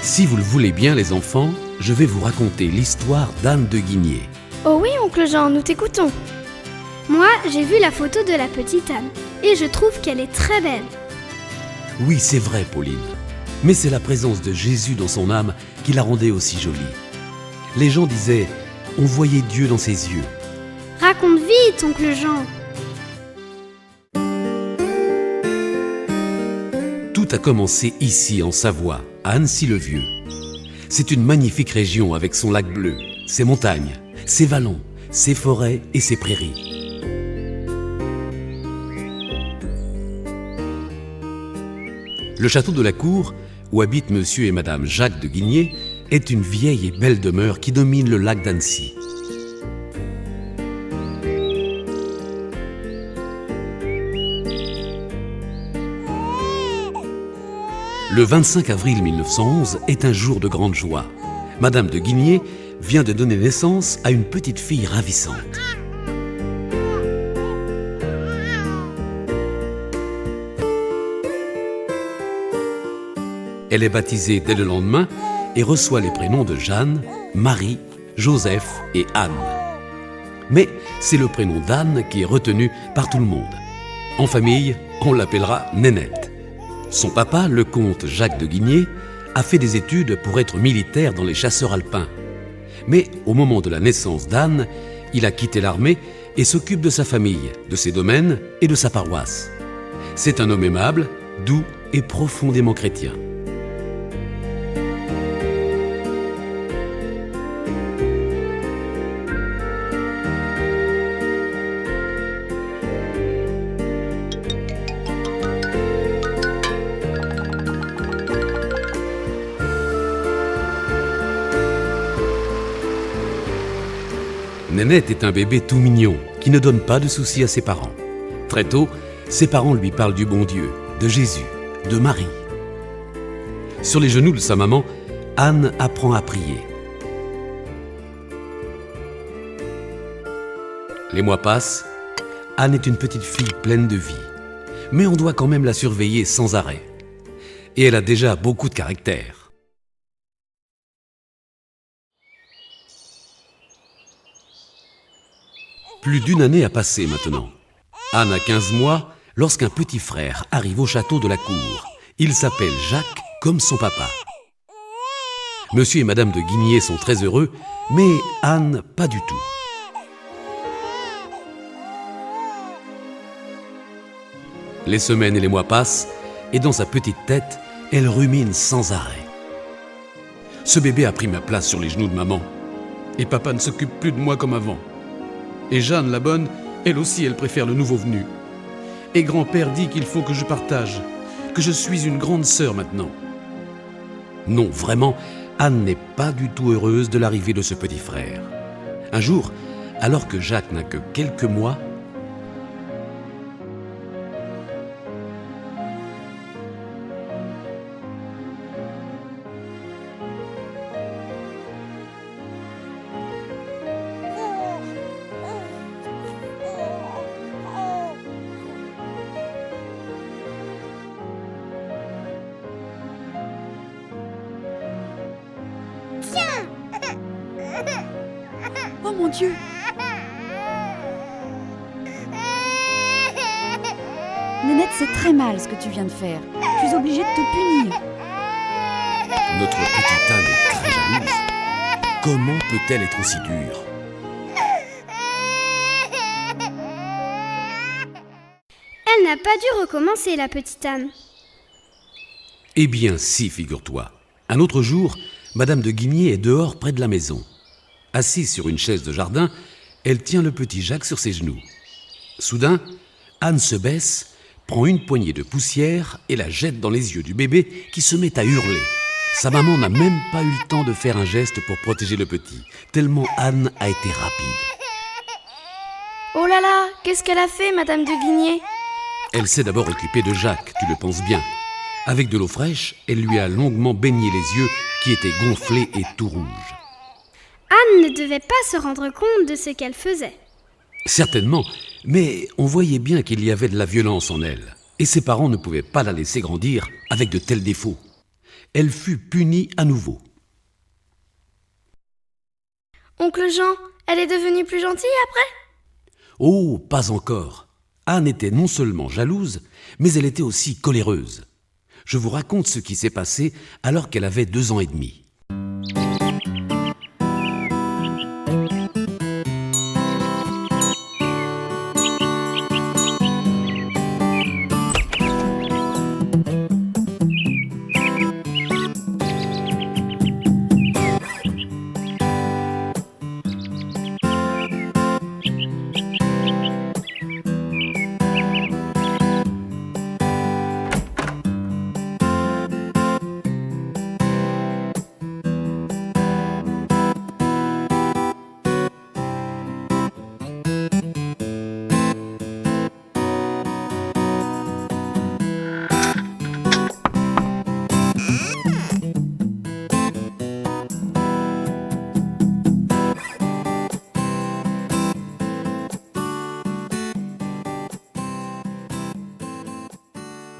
Si vous le voulez bien, les enfants, je vais vous raconter l'histoire d'Anne de Guigné. Oh oui, oncle Jean, nous t'écoutons. Moi, j'ai vu la photo de la petite Anne et je trouve qu'elle est très belle. Oui, c'est vrai, Pauline. Mais c'est la présence de Jésus dans son âme qui la rendait aussi jolie. Les gens disaient, on voyait Dieu dans ses yeux. Raconte vite, oncle Jean. Tout a commencé ici, en Savoie, à Annecy-le-Vieux. C'est une magnifique région avec son lac bleu, ses montagnes, ses vallons, ses forêts et ses prairies. Le château de la Cour, où habitent monsieur et madame Jacques de Guigné, est une vieille et belle demeure qui domine le lac d'Annecy. Le 25 avril 1911 est un jour de grande joie. Madame de Guigné vient de donner naissance à une petite fille ravissante. Elle est baptisée dès le lendemain et reçoit les prénoms de Jeanne, Marie, Joseph et Anne. Mais c'est le prénom d'Anne qui est retenu par tout le monde. En famille, on l'appellera Nénette. Son papa, le comte Jacques de Guigné, a fait des études pour être militaire dans les chasseurs alpins. Mais au moment de la naissance d'Anne, il a quitté l'armée et s'occupe de sa famille, de ses domaines et de sa paroisse. C'est un homme aimable, doux et profondément chrétien. Nénette est un bébé tout mignon qui ne donne pas de soucis à ses parents. Très tôt, ses parents lui parlent du bon Dieu, de Jésus, de Marie. Sur les genoux de sa maman, Anne apprend à prier. Les mois passent. Anne est une petite fille pleine de vie, mais on doit quand même la surveiller sans arrêt. Et elle a déjà beaucoup de caractère. Plus d'une année a passé maintenant. Anne a 15 mois lorsqu'un petit frère arrive au château de la Cour. Il s'appelle Jacques comme son papa. Monsieur et madame de Guigné sont très heureux, mais Anne pas du tout. Les semaines et les mois passent et dans sa petite tête, elle rumine sans arrêt. Ce bébé a pris ma place sur les genoux de maman et papa ne s'occupe plus de moi comme avant. Et Jeanne, la bonne, elle aussi, elle préfère le nouveau venu. Et grand-père dit qu'il faut que je partage, que je suis une grande sœur maintenant. Non, vraiment, Anne n'est pas du tout heureuse de l'arrivée de ce petit frère. Un jour, alors que Jacques n'a que quelques mois, Oh mon Dieu! Nénette, c'est très mal ce que tu viens de faire. Je suis obligée de te punir. notre petite Anne est très jalouse. Comment peut-elle être aussi dure ? Elle n'a pas dû recommencer, la petite Anne. Eh bien si, figure-toi. Un autre jour, madame de Guigné est dehors près de la maison. Assise sur une chaise de jardin, elle tient le petit Jacques sur ses genoux. Soudain, Anne se baisse, prend une poignée de poussière et la jette dans les yeux du bébé qui se met à hurler. Sa maman n'a même pas eu le temps de faire un geste pour protéger le petit, tellement Anne a été rapide. Oh là là, qu'est-ce qu'elle a fait, madame de Guigné? Elle s'est d'abord occupée de Jacques, tu le penses bien. Avec de l'eau fraîche, elle lui a longuement baigné les yeux qui étaient gonflés et tout rouges. Anne ne devait pas se rendre compte de ce qu'elle faisait. Certainement, mais on voyait bien qu'il y avait de la violence en elle. Et ses parents ne pouvaient pas la laisser grandir avec de tels défauts. elle fut punie à nouveau. Oncle Jean, elle est devenue plus gentille après ? Oh, pas encore. Anne était non seulement jalouse, mais elle était aussi coléreuse. Je vous raconte ce qui s'est passé alors qu'elle avait 2 ans et demi.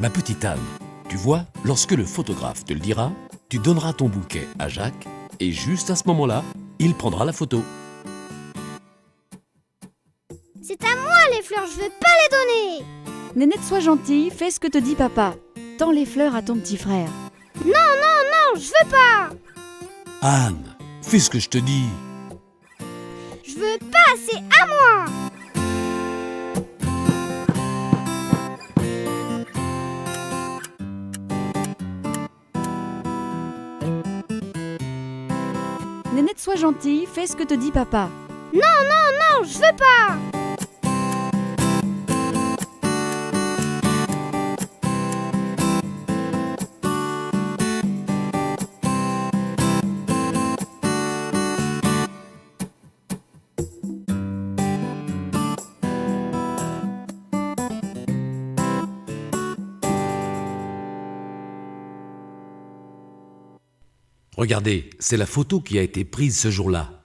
Ma petite Anne, tu vois, lorsque le photographe te le dira, tu donneras ton bouquet à Jacques et juste à ce moment-là, il prendra la photo. C'est à moi les fleurs, je veux pas les donner. Nénette, sois gentille, fais ce que te dit papa. Tends les fleurs à ton petit frère. Non, je veux pas. Anne, fais ce que je te dis. Je veux pas, c'est à moi. Nénette, sois gentille, fais ce que te dit papa. Non, je veux pas. Regardez, c'est la photo qui a été prise ce jour-là.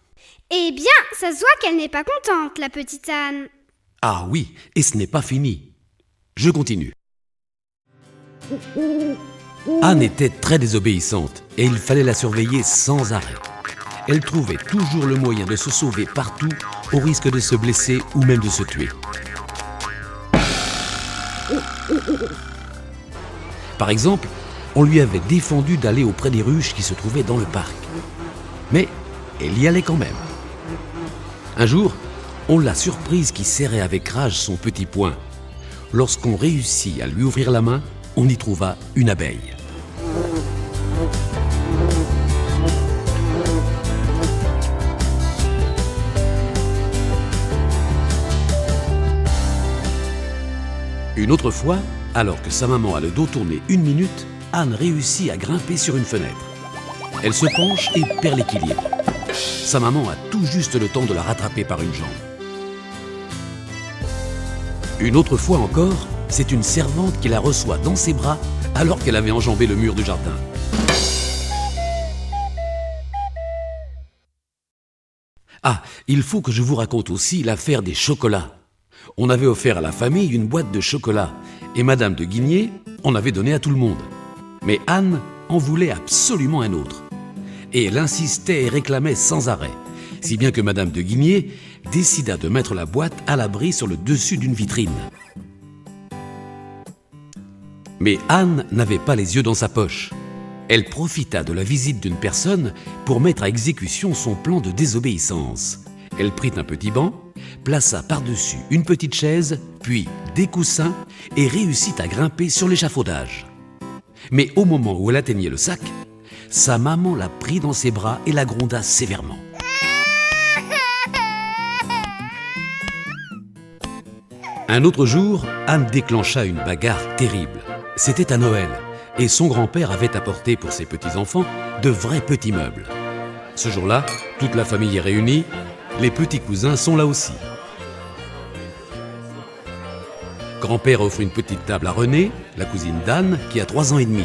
Eh bien, ça se voit qu'elle n'est pas contente, la petite Anne. Ah oui, et ce n'est pas fini. Je continue. Anne était très désobéissante et il fallait la surveiller sans arrêt. Elle trouvait toujours le moyen de se sauver partout au risque de se blesser ou même de se tuer. Par exemple, on lui avait défendu d'aller auprès des ruches qui se trouvaient dans le parc. Mais elle y allait quand même. Un jour, on l'a surprise qui serrait avec rage son petit poing. Lorsqu'on réussit à lui ouvrir la main, on y trouva une abeille. Une autre fois, alors que sa maman a le dos tourné 1 minute, Anne réussit à grimper sur une fenêtre. Elle se penche et perd l'équilibre. Sa maman a tout juste le temps de la rattraper par une jambe. Une autre fois encore, c'est une servante qui la reçoit dans ses bras alors qu'elle avait enjambé le mur du jardin. Ah, il faut que je vous raconte aussi l'affaire des chocolats. On avait offert à la famille une boîte de chocolat et Madame de Guigné en avait donné à tout le monde. Mais Anne en voulait absolument un autre. Et elle insistait et réclamait sans arrêt, si bien que Madame de Guigné décida de mettre la boîte à l'abri sur le dessus d'une vitrine. Mais Anne n'avait pas les yeux dans sa poche. Elle profita de la visite d'une personne pour mettre à exécution son plan de désobéissance. Elle prit un petit banc, plaça par-dessus une petite chaise, puis des coussins et réussit à grimper sur l'échafaudage. Mais au moment où elle atteignait le sac, sa maman la prit dans ses bras et la gronda sévèrement. Un autre jour, Anne déclencha une bagarre terrible. C'était à Noël, et son grand-père avait apporté pour ses petits-enfants de vrais petits meubles. Ce jour-là, toute la famille est réunie, les petits cousins sont là aussi. Grand-père offre une petite table à Renée, la cousine d'Anne, qui a 3 ans et demi.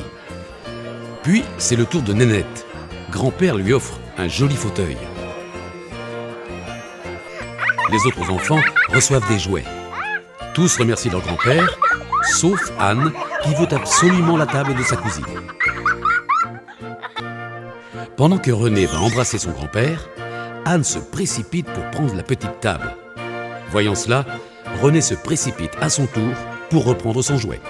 Puis, c'est le tour de Nénette. Grand-père lui offre un joli fauteuil. Les autres enfants reçoivent des jouets. Tous remercient leur grand-père, sauf Anne, qui veut absolument la table de sa cousine. Pendant que René va embrasser son grand-père, Anne se précipite pour prendre la petite table. Voyant cela, René se précipite à son tour pour reprendre son jouet.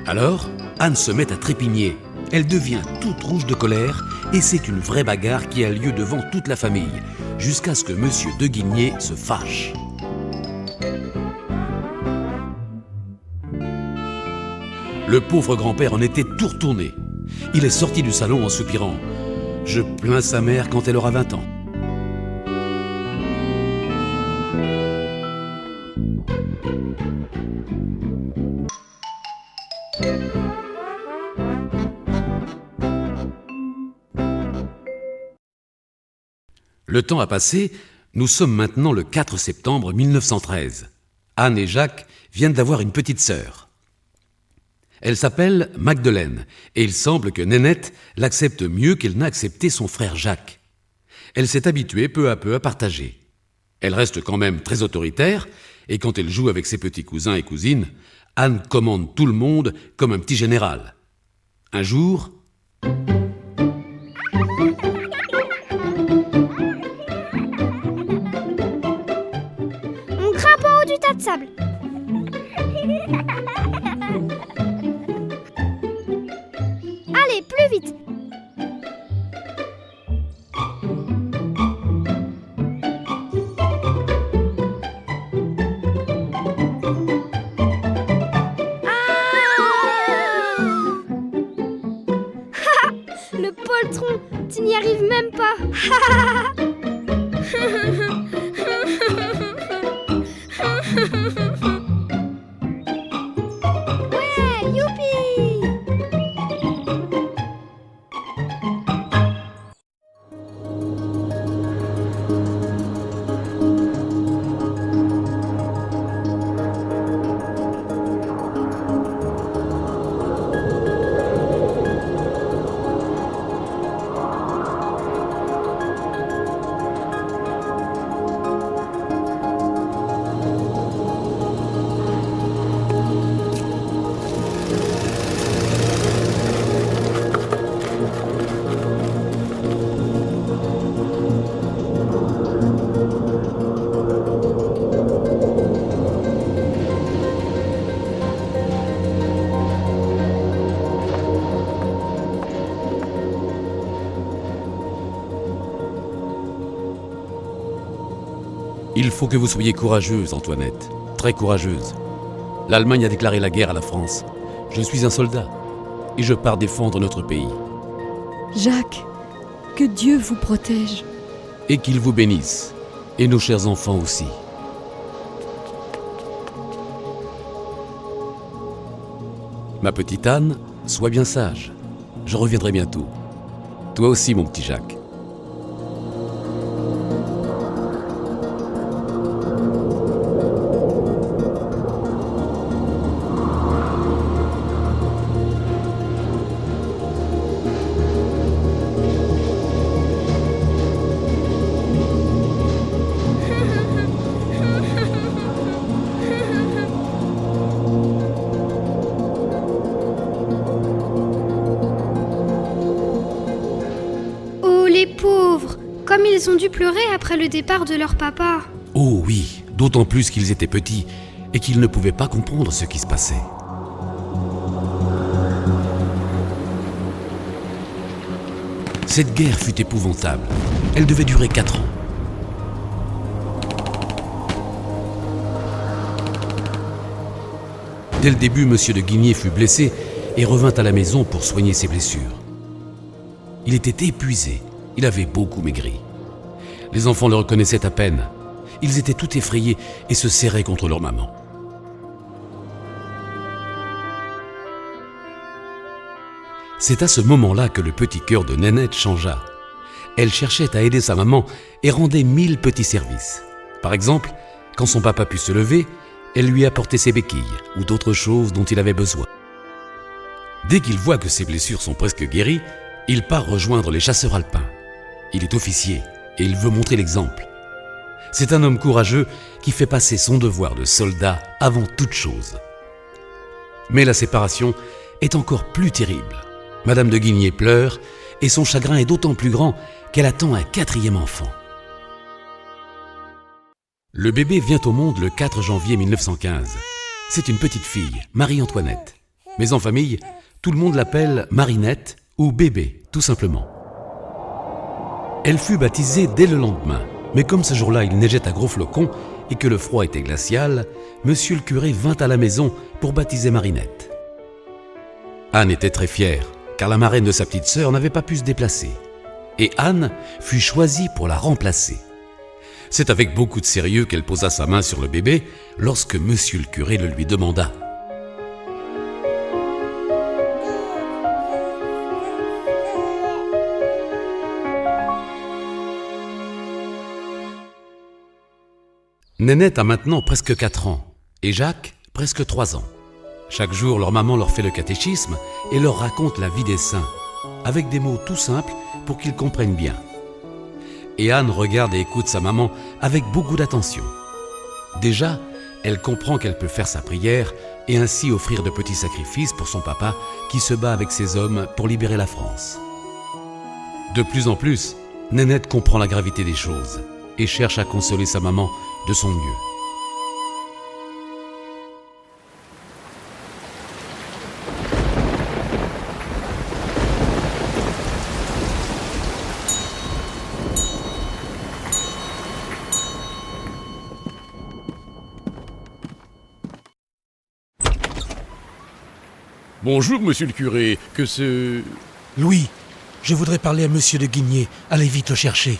Alors, Anne se met à trépigner. Elle devient toute rouge de colère et c'est une vraie bagarre qui a lieu devant toute la famille, jusqu'à ce que Monsieur de Guigné se fâche. Le pauvre grand-père en était tout retourné. Il est sorti du salon en soupirant. « Je plains sa mère quand elle aura 20 ans. » Le temps a passé, nous sommes maintenant le 4 septembre 1913. Anne et Jacques viennent d'avoir une petite sœur. Elle s'appelle Magdeleine et il semble que Nénette l'accepte mieux qu'elle n'a accepté son frère Jacques. Elle s'est habituée peu à peu à partager. Elle reste quand même très autoritaire et quand elle joue avec ses petits cousins et cousines, Anne commande tout le monde comme un petit général. Un jour... On grimpe en haut du tas de sable. Allez, plus vite. Le poltron, tu n'y arrives même pas. Ouais, youpi! Il faut que vous soyez courageuse, Antoinette, très courageuse. L'Allemagne a déclaré la guerre à la France. Je suis un soldat et je pars défendre notre pays. Jacques, que Dieu vous protège. Et qu'il vous bénisse, et nos chers enfants aussi. Ma petite Anne, sois bien sage. Je reviendrai bientôt. Toi aussi, mon petit Jacques. Les pauvres, comme ils ont dû pleurer après le départ de leur papa. Oh oui, d'autant plus qu'ils étaient petits et qu'ils ne pouvaient pas comprendre ce qui se passait. Cette guerre fut épouvantable. Elle devait durer 4 ans. Dès le début, Monsieur de Guigné fut blessé et revint à la maison pour soigner ses blessures. Il était épuisé. Il avait beaucoup maigri. Les enfants le reconnaissaient à peine. Ils étaient tout effrayés et se serraient contre leur maman. C'est à ce moment-là que le petit cœur de Nénette changea. Elle cherchait à aider sa maman et rendait 1000 petits services. Par exemple, quand son papa put se lever, elle lui apportait ses béquilles ou d'autres choses dont il avait besoin. Dès qu'il voit que ses blessures sont presque guéries, il part rejoindre les chasseurs alpins. Il est officier et il veut montrer l'exemple. C'est un homme courageux qui fait passer son devoir de soldat avant toute chose. Mais la séparation est encore plus terrible. Madame de Guigné pleure et son chagrin est d'autant plus grand qu'elle attend un 4e enfant. Le bébé vient au monde le 4 janvier 1915. C'est une petite fille, Marie-Antoinette. Mais en famille, tout le monde l'appelle Marinette ou bébé, tout simplement. Elle fut baptisée dès le lendemain. Mais comme ce jour-là, il neigeait à gros flocons et que le froid était glacial, monsieur le curé vint à la maison pour baptiser Marinette. Anne était très fière, car la marraine de sa petite sœur n'avait pas pu se déplacer. Et Anne fut choisie pour la remplacer. C'est avec beaucoup de sérieux qu'elle posa sa main sur le bébé lorsque monsieur le curé le lui demanda. Nénette a maintenant presque 4 ans et Jacques presque 3 ans. Chaque jour, leur maman leur fait le catéchisme et leur raconte la vie des saints, avec des mots tout simples pour qu'ils comprennent bien. Et Anne regarde et écoute sa maman avec beaucoup d'attention. Déjà, elle comprend qu'elle peut faire sa prière et ainsi offrir de petits sacrifices pour son papa qui se bat avec ses hommes pour libérer la France. De plus en plus, Nénette comprend la gravité des choses et cherche à consoler sa maman de son mieux. Bonjour, monsieur le curé, que ce... Louis, je voudrais parler à monsieur de Guigné. Allez vite le chercher.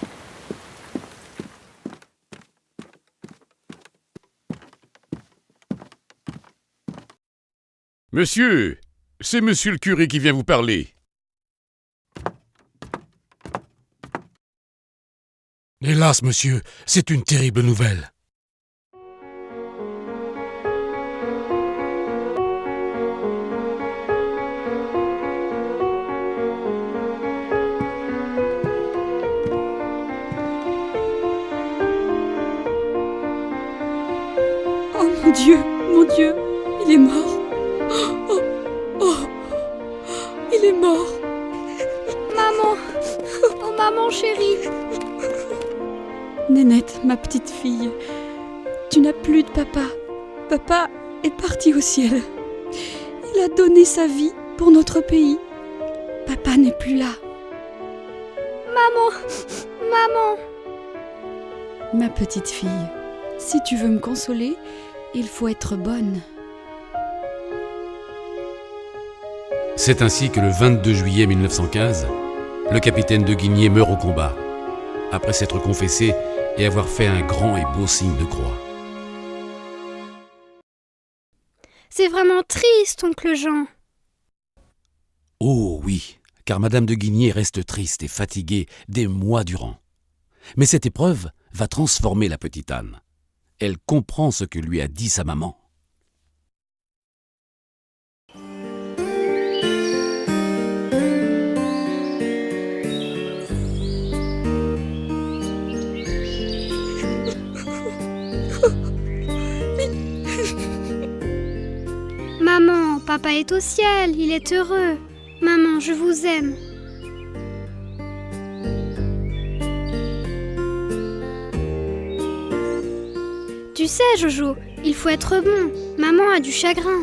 Monsieur, c'est monsieur le curé qui vient vous parler. Hélas, monsieur, c'est une terrible nouvelle. Mon Dieu, il est mort. Il est mort. Maman! Oh maman chérie! Nénette, ma petite fille, tu n'as plus de papa. Papa est parti au ciel. Il a donné sa vie pour notre pays. Papa n'est plus là. Maman! Ma petite fille, si tu veux me consoler, il faut être bonne. C'est ainsi que le 22 juillet 1915, le capitaine de Guigné meurt au combat, après s'être confessé et avoir fait un grand et beau signe de croix. C'est vraiment triste, oncle Jean. Oh oui, car Madame de Guigné reste triste et fatiguée des mois durant. Mais cette épreuve va transformer la petite Anne. Elle comprend ce que lui a dit sa maman. Maman, papa est au ciel, il est heureux. Maman, je vous aime. Tu sais, Jojo, il faut être bon. Maman a du chagrin.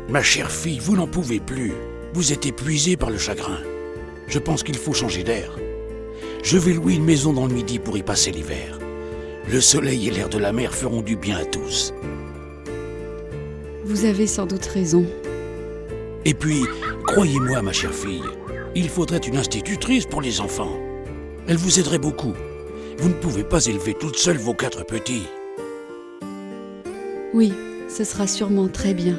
Ma chère fille, vous n'en pouvez plus. Vous êtes épuisée par le chagrin. Je pense qu'il faut changer d'air. Je vais louer une maison dans le Midi pour y passer l'hiver. Le soleil et l'air de la mer feront du bien à tous. Vous avez sans doute raison. Et puis, croyez-moi, ma chère fille, il faudrait une institutrice pour les enfants. Elle vous aiderait beaucoup. Vous ne pouvez pas élever toute seule vos 4 petits. Oui, ce sera sûrement très bien.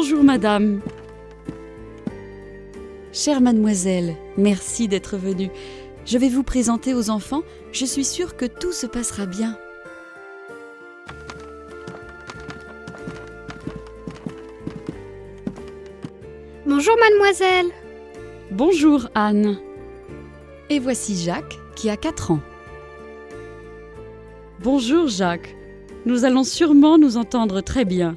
Bonjour madame. Chère mademoiselle, merci d'être venue. Je vais vous présenter aux enfants. Je suis sûre que tout se passera bien. Bonjour mademoiselle. Bonjour Anne. Et voici Jacques qui a 4 ans. Bonjour Jacques. Nous allons sûrement nous entendre très bien.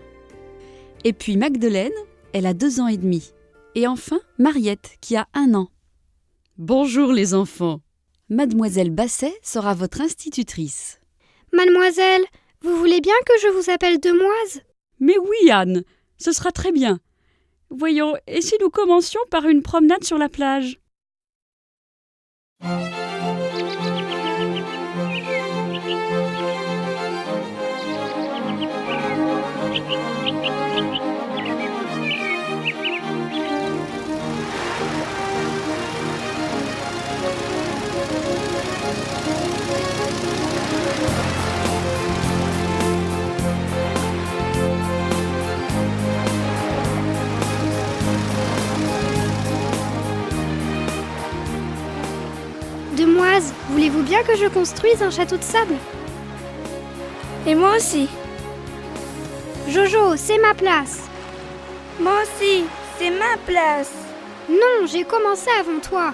Et puis Magdeleine, elle a 2 ans et demi. Et enfin Mariette qui a 1 an. Bonjour les enfants. Mademoiselle Basset sera votre institutrice. Mademoiselle, vous voulez bien que je vous appelle Demoise? Mais oui Anne, ce sera très bien. Voyons, et si nous commencions par une promenade sur la plage? Demoise, voulez-vous bien que je construise un château de sable? Et moi aussi. Jojo, c'est ma place. Moi aussi, c'est ma place. Non, j'ai commencé avant toi.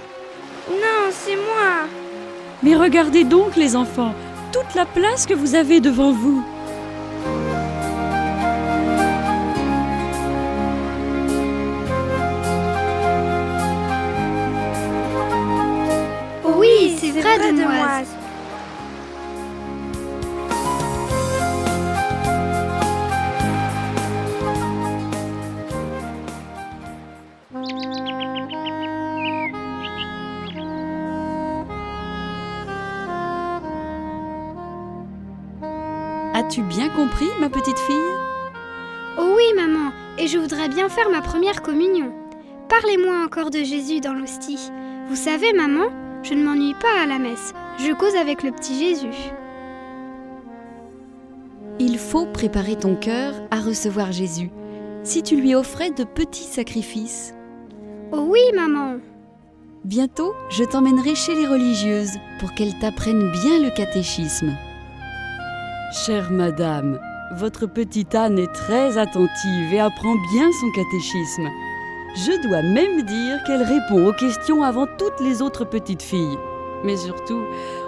Non, c'est moi. Mais regardez donc les enfants, toute la place que vous avez devant vous. Oui, c'est vrai, Demoise. As-tu bien compris, ma petite fille? Oh oui, maman, et je voudrais bien faire ma première communion. Parlez-moi encore de Jésus dans l'hostie. Vous savez, maman, je ne m'ennuie pas à la messe. Je cause avec le petit Jésus. Il faut préparer ton cœur à recevoir Jésus, si tu lui offrais de petits sacrifices. Oh oui, maman. Bientôt, je t'emmènerai chez les religieuses pour qu'elles t'apprennent bien le catéchisme. Chère madame, votre petite Anne est très attentive et apprend bien son catéchisme. Je dois même dire qu'elle répond aux questions avant toutes les autres petites filles. Mais surtout,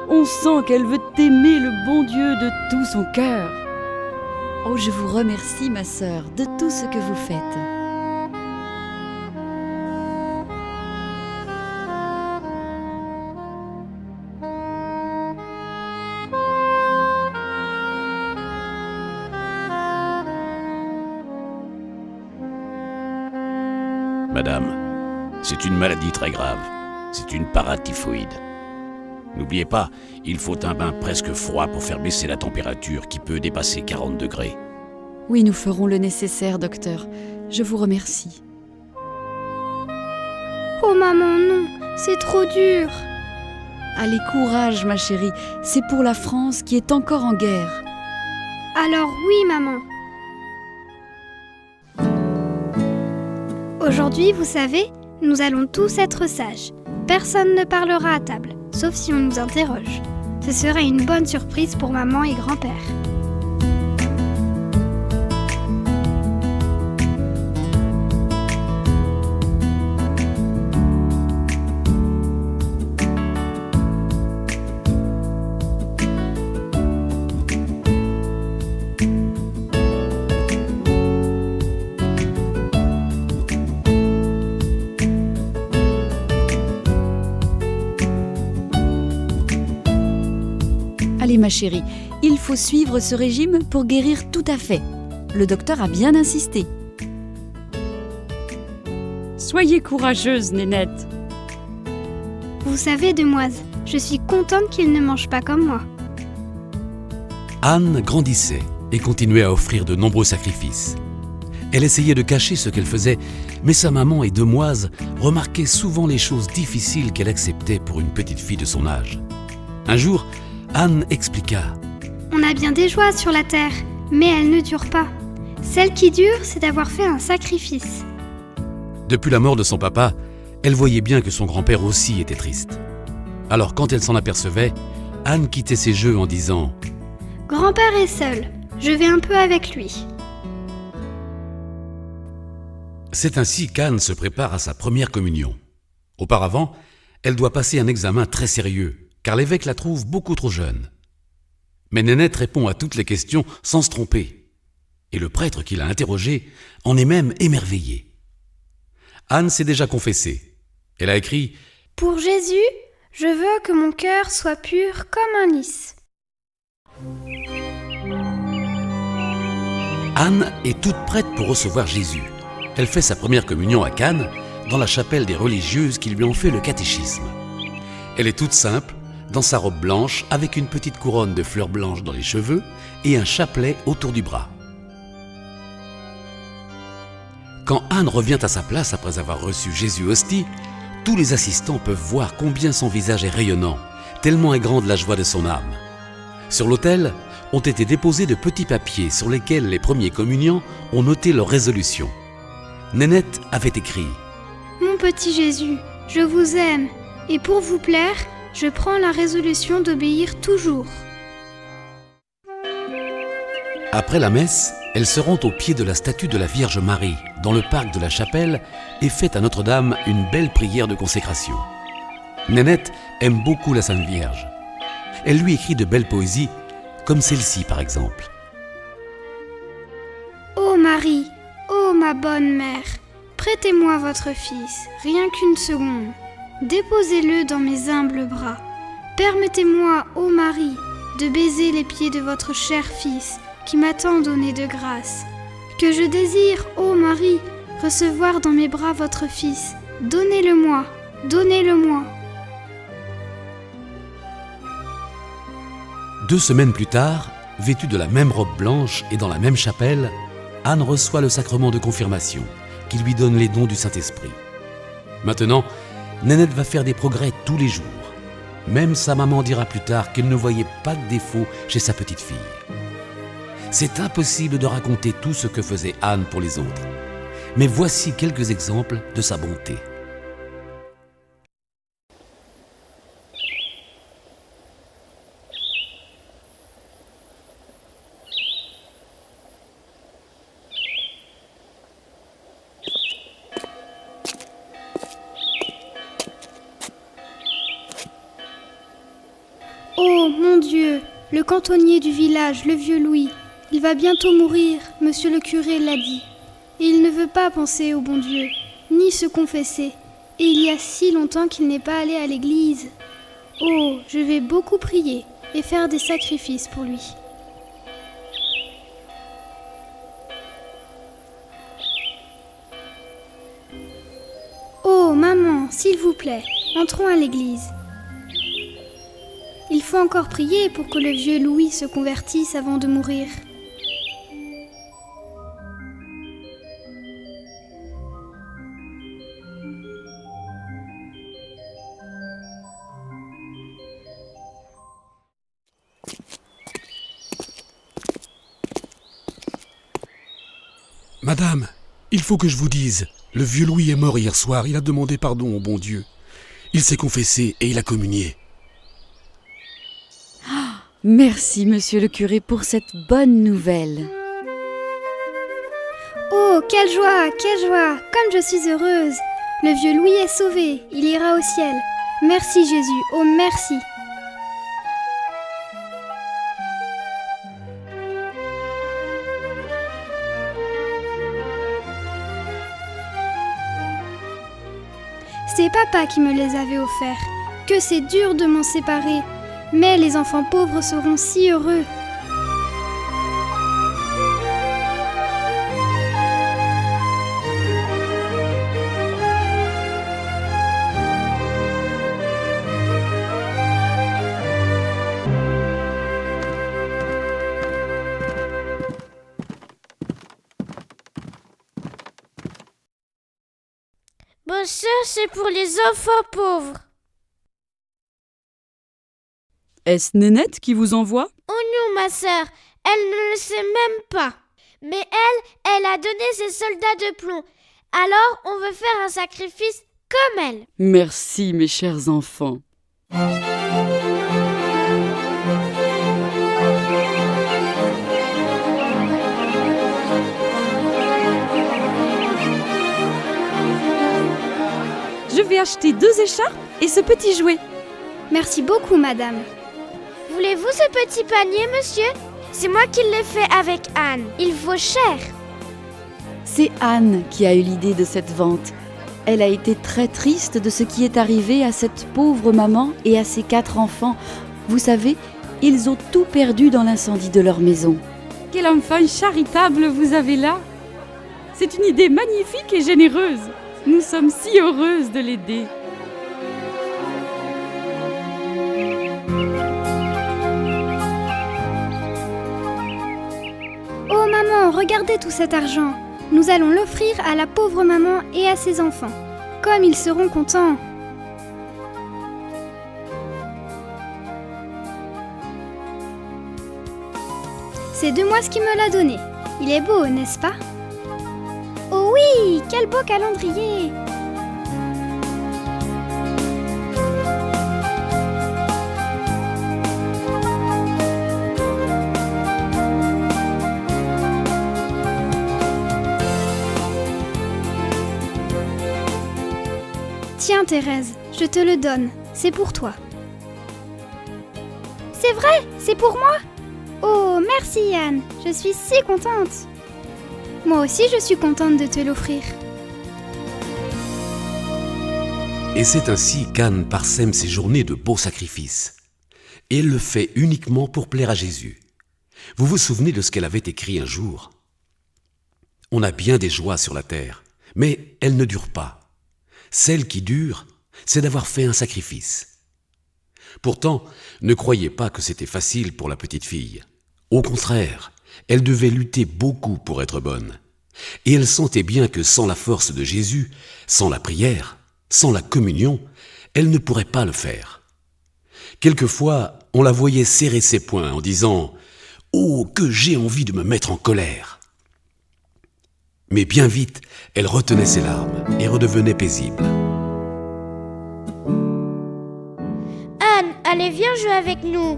on sent qu'elle veut aimer le bon Dieu de tout son cœur. Oh, je vous remercie, ma sœur, de tout ce que vous faites. Madame, c'est une maladie très grave. C'est une paratyphoïde. N'oubliez pas, il faut un bain presque froid pour faire baisser la température qui peut dépasser 40 degrés. Oui, nous ferons le nécessaire, docteur. Je vous remercie. Oh maman, non, c'est trop dur. Allez, courage, ma chérie. C'est pour la France qui est encore en guerre. Alors oui, maman. Aujourd'hui, vous savez, nous allons tous être sages. Personne ne parlera à table, sauf si on nous interroge. Ce serait une bonne surprise pour maman et grand-père. Allez, ma chérie, il faut suivre ce régime pour guérir tout à fait. Le docteur a bien insisté. Soyez courageuse, Nénette. Vous savez, Demoise, je suis contente qu'il ne mange pas comme moi. Anne grandissait et continuait à offrir de nombreux sacrifices. Elle essayait de cacher ce qu'elle faisait, mais sa maman et Demoise remarquaient souvent les choses difficiles qu'elle acceptait pour une petite fille de son âge. Un jour, Anne expliqua. On a bien des joies sur la terre, mais elles ne durent pas. Celle qui dure, c'est d'avoir fait un sacrifice. Depuis la mort de son papa, elle voyait bien que son grand-père aussi était triste. Alors quand elle s'en apercevait, Anne quittait ses jeux en disant « Grand-père est seul, je vais un peu avec lui. » C'est ainsi qu'Anne se prépare à sa première communion. Auparavant, elle doit passer un examen très sérieux, car l'évêque la trouve beaucoup trop jeune. Mais Nénette répond à toutes les questions sans se tromper. Et le prêtre qui l'a interrogée en est même émerveillé. Anne s'est déjà confessée. Elle a écrit « Pour Jésus, je veux que mon cœur soit pur comme un lys. » Anne est toute prête pour recevoir Jésus. Elle fait sa première communion à Cannes, dans la chapelle des religieuses qui lui ont fait le catéchisme. Elle est toute simple, dans sa robe blanche, avec une petite couronne de fleurs blanches dans les cheveux et un chapelet autour du bras. Quand Anne revient à sa place après avoir reçu Jésus hostie, tous les assistants peuvent voir combien son visage est rayonnant, tellement est grande la joie de son âme. Sur l'autel ont été déposés de petits papiers sur lesquels les premiers communiants ont noté leurs résolutions. Nénette avait écrit « Mon petit Jésus, je vous aime, et pour vous plaire, je prends la résolution d'obéir toujours. » Après la messe, elle se rend au pied de la statue de la Vierge Marie, dans le parc de la chapelle, et fait à Notre-Dame une belle prière de consécration. Nénette aime beaucoup la Sainte Vierge. Elle lui écrit de belles poésies, comme celle-ci par exemple. Ô Marie, ô ma bonne mère, prêtez-moi votre fils, rien qu'une seconde. Déposez-le dans mes humbles bras. Permettez-moi, ô Marie, de baiser les pieds de votre cher fils, qui m'a tant donné de grâce. Que je désire, ô Marie, recevoir dans mes bras votre fils. Donnez-le-moi, donnez-le-moi. 2 semaines plus tard, vêtue de la même robe blanche et dans la même chapelle, Anne reçoit le sacrement de confirmation, qui lui donne les dons du Saint-Esprit. Maintenant, Nénette va faire des progrès tous les jours. Même sa maman dira plus tard qu'elle ne voyait pas de défaut chez sa petite fille. C'est impossible de raconter tout ce que faisait Anne pour les autres. Mais voici quelques exemples de sa bonté. Oh, mon Dieu, le cantonnier du village, le vieux Louis, il va bientôt mourir, monsieur le curé l'a dit. Et il ne veut pas penser au bon Dieu, ni se confesser. Et il y a si longtemps qu'il n'est pas allé à l'église. Oh, je vais beaucoup prier et faire des sacrifices pour lui. Oh, maman, s'il vous plaît, entrons à l'église. Il faut encore prier pour que le vieux Louis se convertisse avant de mourir. Madame, il faut que je vous dise, le vieux Louis est mort hier soir, il a demandé pardon au bon Dieu. Il s'est confessé et il a communié. Merci, monsieur le curé, pour cette bonne nouvelle. Oh, quelle joie, comme je suis heureuse. Le vieux Louis est sauvé, il ira au ciel. Merci Jésus, oh merci. C'est papa qui me les avait offerts. Que c'est dur de m'en séparer. Mais les enfants pauvres seront si heureux. Bon, ça, c'est pour les enfants pauvres. Est-ce Nénette qui vous envoie ? Oh non, ma sœur, elle ne le sait même pas. Mais elle a donné ses soldats de plomb. Alors, on veut faire un sacrifice comme elle. Merci, mes chers enfants. Je vais acheter 2 écharpes et ce petit jouet. Merci beaucoup, madame. Voulez-vous ce petit panier, monsieur? C'est moi qui l'ai fait avec Anne. Il vaut cher. C'est Anne qui a eu l'idée de cette vente. Elle a été très triste de ce qui est arrivé à cette pauvre maman et à ses 4 enfants. Vous savez, ils ont tout perdu dans l'incendie de leur maison. Quel enfant charitable vous avez là! C'est une idée magnifique et généreuse. Nous sommes si heureuses de l'aider. Oh maman, regardez tout cet argent. Nous allons l'offrir à la pauvre maman et à ses enfants. Comme ils seront contents. C'est Demoise qui me l'a donné. Il est beau, n'est-ce pas? Oh oui, quel beau calendrier! Tiens Thérèse, je te le donne, c'est pour toi. C'est vrai, c'est pour moi? Oh, merci Anne, je suis si contente. Moi aussi je suis contente de te l'offrir. Et c'est ainsi qu'Anne parsème ses journées de beaux sacrifices. Et elle le fait uniquement pour plaire à Jésus. Vous vous souvenez de ce qu'elle avait écrit un jour? On a bien des joies sur la terre, mais elles ne durent pas. Celle qui dure, c'est d'avoir fait un sacrifice. Pourtant, ne croyez pas que c'était facile pour la petite fille. Au contraire, elle devait lutter beaucoup pour être bonne. Et elle sentait bien que sans la force de Jésus, sans la prière, sans la communion, elle ne pourrait pas le faire. Quelquefois, on la voyait serrer ses poings en disant « Oh, que j'ai envie de me mettre en colère !» Mais bien vite, elle retenait ses larmes et redevenait paisible. Anne, allez, viens jouer avec nous.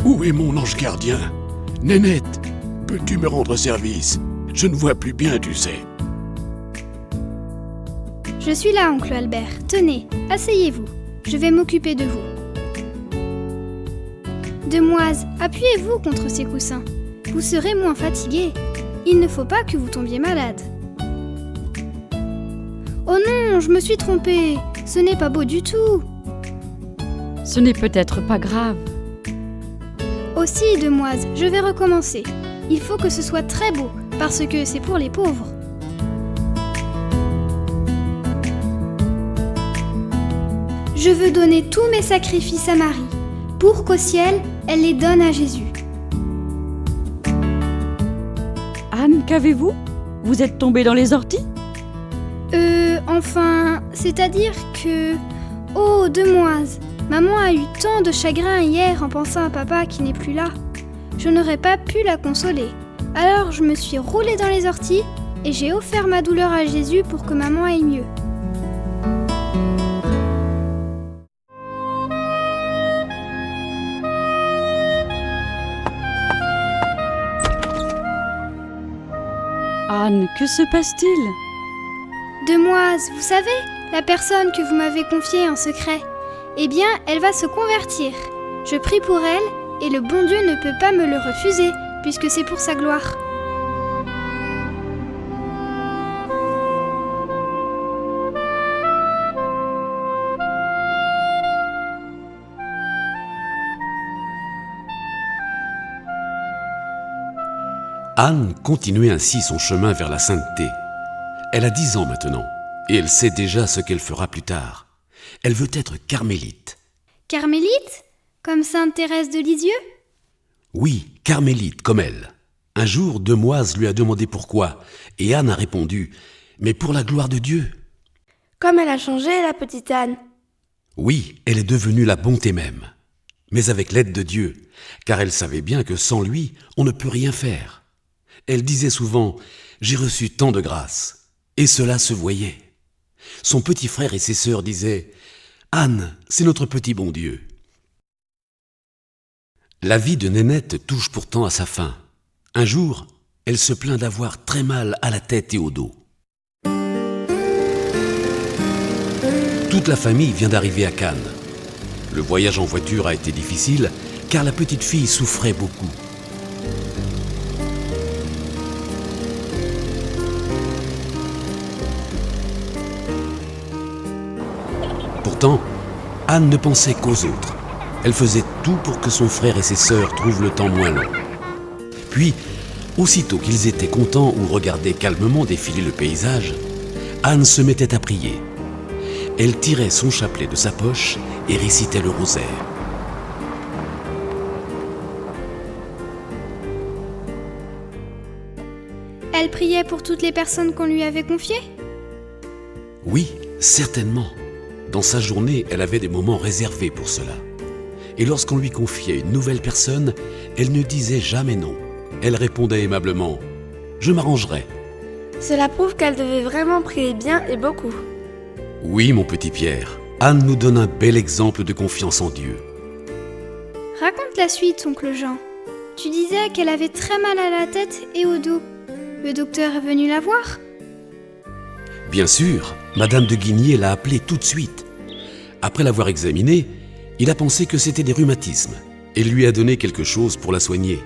Où est mon ange gardien? Nénette, peux-tu me rendre service? Je ne vois plus bien, tu sais. Je suis là, oncle Albert. Tenez, asseyez-vous. Je vais m'occuper de vous. Demoise, appuyez-vous contre ces coussins. Vous serez moins fatigué. Il ne faut pas que vous tombiez malade. Oh non, je me suis trompée. Ce n'est pas beau du tout. Ce n'est peut-être pas grave. Aussi, Demoise, je vais recommencer. Il faut que ce soit très beau, parce que c'est pour les pauvres. Je veux donner tous mes sacrifices à Marie, pour qu'au ciel, elle les donne à Jésus. Anne, qu'avez-vous? Vous êtes tombée dans les orties? Enfin, c'est-à-dire que... Oh, Demoise, maman a eu tant de chagrin hier en pensant à papa qui n'est plus là. Je n'aurais pas pu la consoler. Alors je me suis roulée dans les orties et j'ai offert ma douleur à Jésus pour que maman aille mieux. Anne, que se passe-t-il? Demoise, vous savez, la personne que vous m'avez confiée en secret, eh bien, elle va se convertir. Je prie pour elle et le bon Dieu ne peut pas me le refuser puisque c'est pour sa gloire. Anne continuait ainsi son chemin vers la sainteté. Elle a 10 ans maintenant, et elle sait déjà ce qu'elle fera plus tard. Elle veut être carmélite. Carmélite? Comme sainte Thérèse de Lisieux? Oui, carmélite, comme elle. Un jour, Demoise lui a demandé pourquoi, et Anne a répondu « Mais pour la gloire de Dieu !» Comme elle a changé, la petite Anne. Oui, elle est devenue la bonté même, mais avec l'aide de Dieu, car elle savait bien que sans lui, on ne peut rien faire. Elle disait souvent « J'ai reçu tant de grâce », et cela se voyait. Son petit frère et ses sœurs disaient « Anne, c'est notre petit bon Dieu ». La vie de Nénette touche pourtant à sa fin. Un jour, elle se plaint d'avoir très mal à la tête et au dos. Toute la famille vient d'arriver à Cannes. Le voyage en voiture a été difficile car la petite fille souffrait beaucoup. Pourtant, Anne ne pensait qu'aux autres. Elle faisait tout pour que son frère et ses sœurs trouvent le temps moins long. Puis, aussitôt qu'ils étaient contents ou regardaient calmement défiler le paysage, Anne se mettait à prier. Elle tirait son chapelet de sa poche et récitait le rosaire. Elle priait pour toutes les personnes qu'on lui avait confiées? Oui, certainement. Dans sa journée, elle avait des moments réservés pour cela. Et lorsqu'on lui confiait une nouvelle personne, elle ne disait jamais non. Elle répondait aimablement « Je m'arrangerai ». Cela prouve qu'elle devait vraiment prier bien et beaucoup. Oui, mon petit Pierre, Anne nous donne un bel exemple de confiance en Dieu. Raconte la suite, oncle Jean. Tu disais qu'elle avait très mal à la tête et au dos. Le docteur est venu la voir? Bien sûr, Madame de Guigné l'a appelée tout de suite. Après l'avoir examinée, il a pensé que c'était des rhumatismes et lui a donné quelque chose pour la soigner.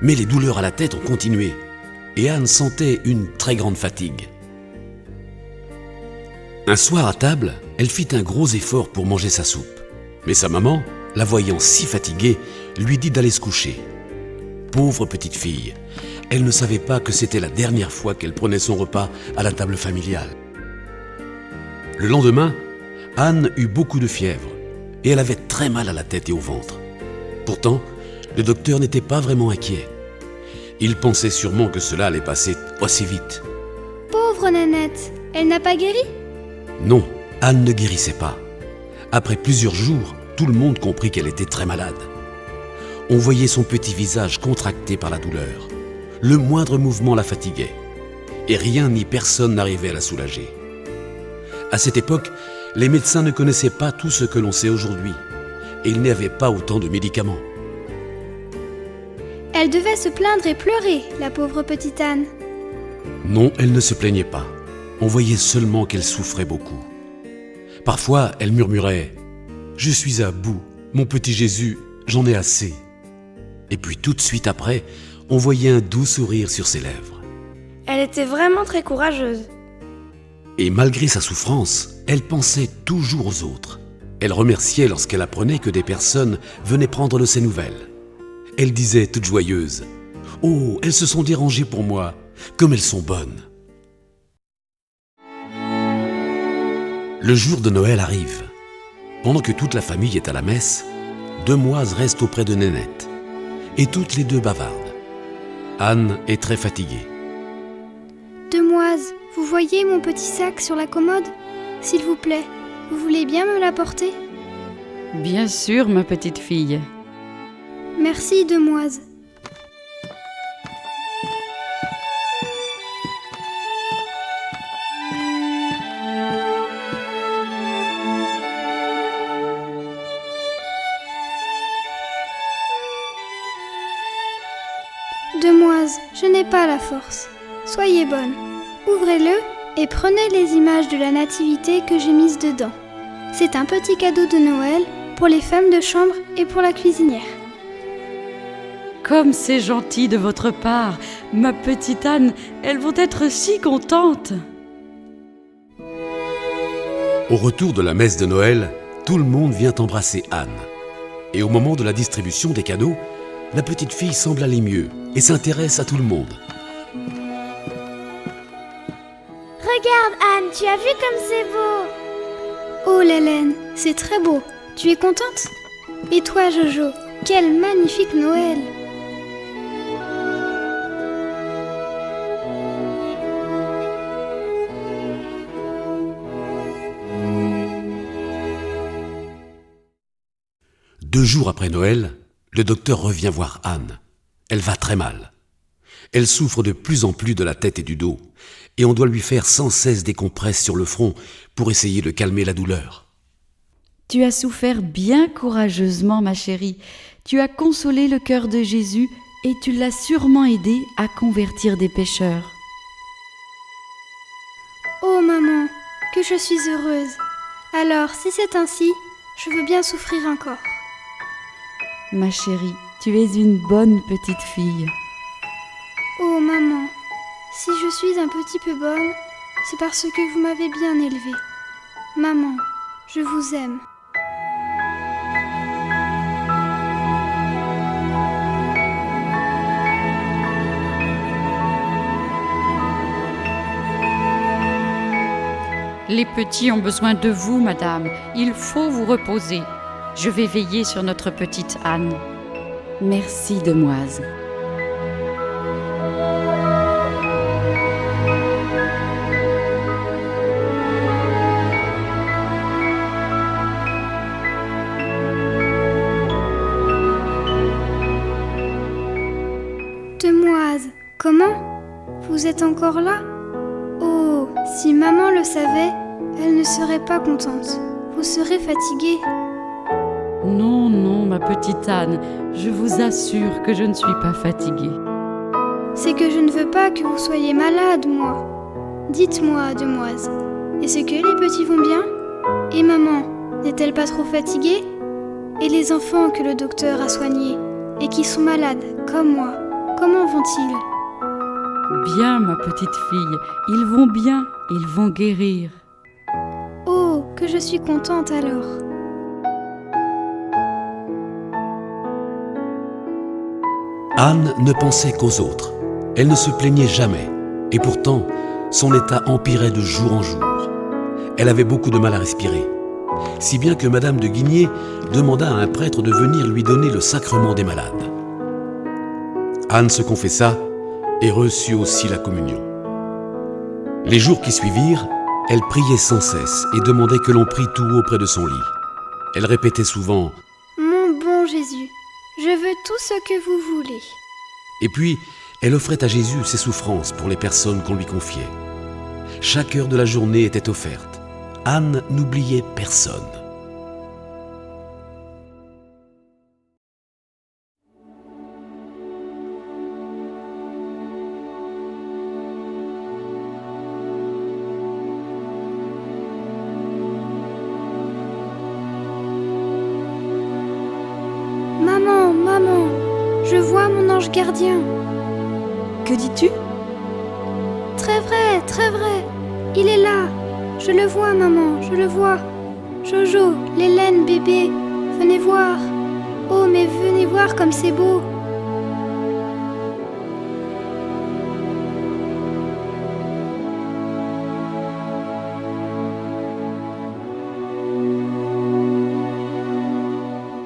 Mais les douleurs à la tête ont continué et Anne sentait une très grande fatigue. Un soir à table, elle fit un gros effort pour manger sa soupe. Mais sa maman, la voyant si fatiguée, lui dit d'aller se coucher. Pauvre petite fille, elle ne savait pas que c'était la dernière fois qu'elle prenait son repas à la table familiale. Le lendemain, Anne eut beaucoup de fièvre et elle avait très mal à la tête et au ventre. Pourtant, le docteur n'était pas vraiment inquiet. Il pensait sûrement que cela allait passer aussi vite. Pauvre Nénette, elle n'a pas guéri? Non, Anne ne guérissait pas. Après plusieurs jours, tout le monde comprit qu'elle était très malade. On voyait son petit visage contracté par la douleur. Le moindre mouvement la fatiguait. Et rien ni personne n'arrivait à la soulager. À cette époque, les médecins ne connaissaient pas tout ce que l'on sait aujourd'hui. Et il n'y avait pas autant de médicaments. Elle devait se plaindre et pleurer, la pauvre petite Anne. Non, elle ne se plaignait pas. On voyait seulement qu'elle souffrait beaucoup. Parfois, elle murmurait « Je suis à bout, mon petit Jésus, j'en ai assez ». Et puis tout de suite après, on voyait un doux sourire sur ses lèvres. Elle était vraiment très courageuse. Et malgré sa souffrance, elle pensait toujours aux autres. Elle remerciait lorsqu'elle apprenait que des personnes venaient prendre de ses nouvelles. Elle disait toute joyeuse « Oh, elles se sont dérangées pour moi, comme elles sont bonnes ». Le jour de Noël arrive. Pendant que toute la famille est à la messe, Demoise reste auprès de Nénette. Et toutes les deux bavardent. Anne est très fatiguée. Demoise, vous voyez mon petit sac sur la commode? S'il vous plaît, vous voulez bien me l'apporter? Bien sûr, ma petite fille. Merci, Demoise. Demoise, je n'ai pas la force. Soyez bonne. Ouvrez-le et prenez les images de la nativité que j'ai mises dedans. C'est un petit cadeau de Noël pour les femmes de chambre et pour la cuisinière. Comme c'est gentil de votre part, ma petite Anne, elles vont être si contentes. Au retour de la messe de Noël, tout le monde vient embrasser Anne. Et au moment de la distribution des cadeaux, la petite fille semble aller mieux et s'intéresse à tout le monde. Regarde Anne, tu as vu comme c'est beau? Oh Lélène, c'est très beau. Tu es contente? Et toi Jojo, quel magnifique Noël! 2 jours après Noël, le docteur revient voir Anne. Elle va très mal. Elle souffre de plus en plus de la tête et du dos, et on doit lui faire sans cesse des compresses sur le front pour essayer de calmer la douleur. Tu as souffert bien courageusement, ma chérie. Tu as consolé le cœur de Jésus et tu l'as sûrement aidé à convertir des pécheurs. Oh maman, que je suis heureuse. Alors, si c'est ainsi, je veux bien souffrir encore. Ma chérie, tu es une bonne petite fille. Oh maman, si je suis un petit peu bonne, c'est parce que vous m'avez bien élevée. Maman, je vous aime. Les petits ont besoin de vous, madame. Il faut vous reposer. Je vais veiller sur notre petite Anne. Merci, demoiselle. Demoiselle, comment? Vous êtes encore là? Oh, si maman le savait, elle ne serait pas contente. Vous serez fatiguée. Non, non, ma petite Anne, je vous assure que je ne suis pas fatiguée. C'est que je ne veux pas que vous soyez malade, moi. Dites-moi, demoiselle, est-ce que les petits vont bien? Et maman, n'est-elle pas trop fatiguée? Et les enfants que le docteur a soignés et qui sont malades, comme moi, comment vont-ils? Bien, ma petite fille, ils vont bien, ils vont guérir. Oh, que je suis contente alors. Anne ne pensait qu'aux autres. Elle ne se plaignait jamais. Et pourtant, son état empirait de jour en jour. Elle avait beaucoup de mal à respirer. Si bien que Madame de Guigné demanda à un prêtre de venir lui donner le sacrement des malades. Anne se confessa et reçut aussi la communion. Les jours qui suivirent, elle priait sans cesse et demandait que l'on prie tout haut près de son lit. Elle répétait souvent « Mon bon Jésus, je veux tout ce que vous voulez. » Et puis, elle offrait à Jésus ses souffrances pour les personnes qu'on lui confiait. Chaque heure de la journée était offerte. Anne n'oubliait personne. Maman, maman, je vois mon ange gardien. Que dis-tu? Très vrai, il est là. Je le vois, maman, je le vois. Jojo, l'Hélène, bébé, venez voir. Oh, mais venez voir comme c'est beau.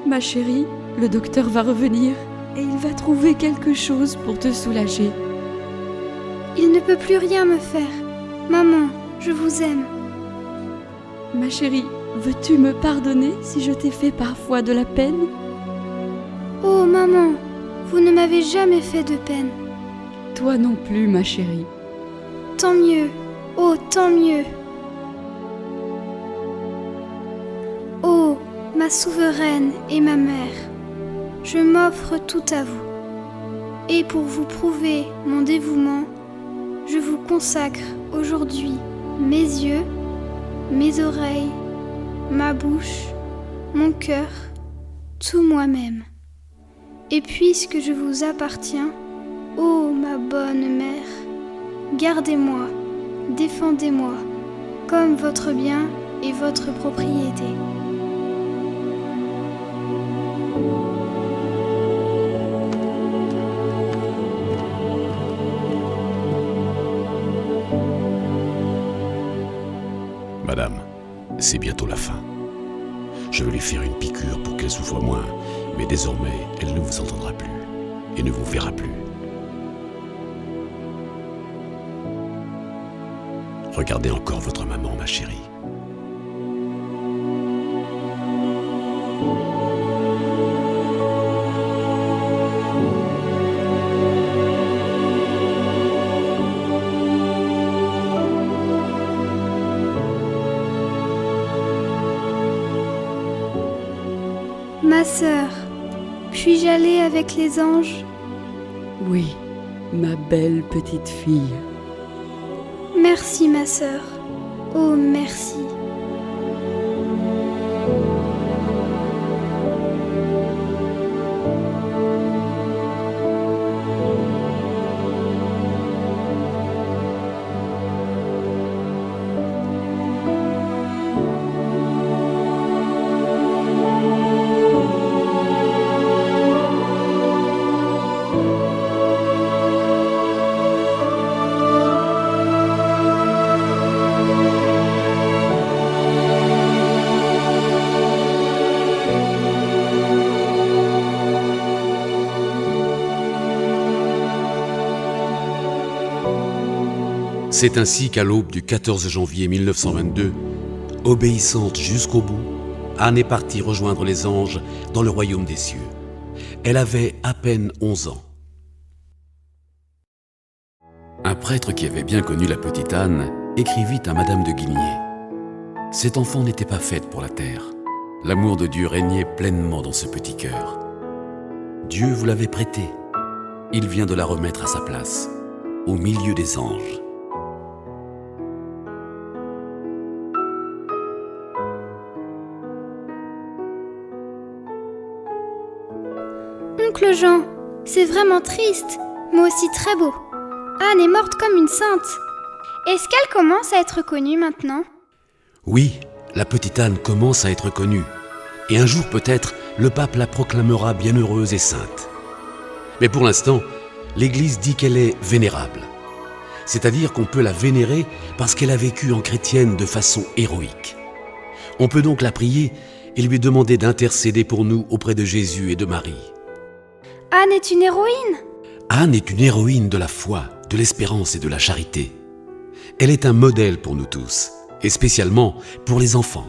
Ma chérie, le docteur va revenir et il va trouver quelque chose pour te soulager. Il ne peut plus rien me faire. Maman, je vous aime. Ma chérie, veux-tu me pardonner si je t'ai fait parfois de la peine? Oh, maman, vous ne m'avez jamais fait de peine. Toi non plus, ma chérie. Tant mieux, oh, tant mieux. Oh, ma souveraine et ma mère, je m'offre tout à vous. Et pour vous prouver mon dévouement, je vous consacre aujourd'hui mes yeux, mes oreilles, ma bouche, mon cœur, tout moi-même. Et puisque je vous appartiens, ô ma bonne mère, gardez-moi, défendez-moi, comme votre bien et votre propriété. Madame, c'est bientôt la fin. Je vais lui faire une piqûre pour qu'elle souffre moins, mais désormais, elle ne vous entendra plus et ne vous verra plus. Regardez encore votre maman, ma chérie. Ma sœur, puis-je aller avec les anges? Oui, ma belle petite fille. Merci ma sœur, oh merci. C'est ainsi qu'à l'aube du 14 janvier 1922, obéissante jusqu'au bout, Anne est partie rejoindre les anges dans le royaume des cieux. Elle avait à peine 11 ans. Un prêtre qui avait bien connu la petite Anne écrivit à Madame de Guigné. Cette enfant n'était pas faite pour la terre. L'amour de Dieu régnait pleinement dans ce petit cœur. Dieu vous l'avait prêtée. Il vient de la remettre à sa place, au milieu des anges. Oncle Jean, c'est vraiment triste, mais aussi très beau. Anne est morte comme une sainte. Est-ce qu'elle commence à être connue maintenant? Oui, la petite Anne commence à être connue. Et un jour peut-être, le pape la proclamera bienheureuse et sainte. Mais pour l'instant, l'Église dit qu'elle est vénérable. C'est-à-dire qu'on peut la vénérer parce qu'elle a vécu en chrétienne de façon héroïque. On peut donc la prier et lui demander d'intercéder pour nous auprès de Jésus et de Marie. Anne est une héroïne? Anne est une héroïne de la foi, de l'espérance et de la charité. Elle est un modèle pour nous tous, et spécialement pour les enfants.